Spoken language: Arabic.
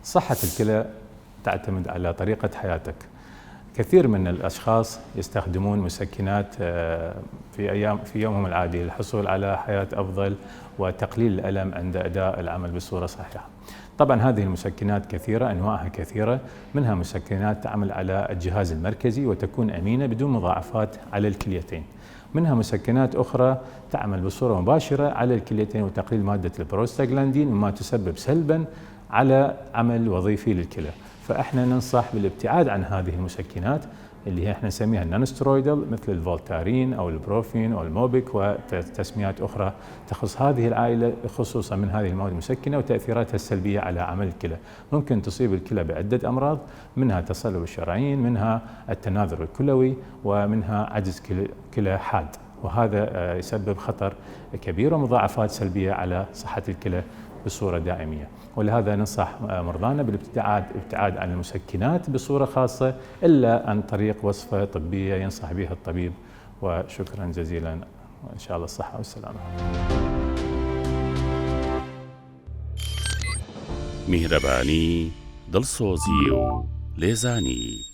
صحة الكلى تعتمد على طريقة حياتك. كثير من الأشخاص يستخدمون مسكنات في يومهم العادي للحصول على حياة أفضل وتقليل الألم عند أداء العمل بصورة صحيحة. طبعا هذه المسكنات كثيرة، أنواعها كثيرة، منها مسكنات تعمل على الجهاز المركزي وتكون أمينة بدون مضاعفات على الكليتين. منها مسكنات أخرى تعمل بصورة مباشرة على الكليتين وتقليل مادة البروستاغلاندين مما تسبب سلبا على عمل وظيفي للكلى. فاحنا ننصح بالابتعاد عن هذه المسكنات اللي هي احنا نسميها النانسترويدال مثل الفولتارين او البروفين او الموبيك وتسميات اخرى تخص هذه العائله، خصوصا من هذه المواد المسكنه وتاثيراتها السلبيه على عمل الكلى. ممكن تصيب الكلى بعده امراض، منها تصلب الشرايين، منها التناثر الكلوي، ومنها عجز كلى حاد، وهذا يسبب خطر كبير ومضاعفات سلبيه على صحه الكلى بصورة دائمية. ولهذا ننصح مرضانا بالابتعاد عن المسكنات بصورة خاصة إلا عن طريق وصفة طبية ينصح بها الطبيب. وشكرا جزيلا، وإن شاء الله الصحة والسلامة. میهرەبانی دڵسۆزی و لێزانی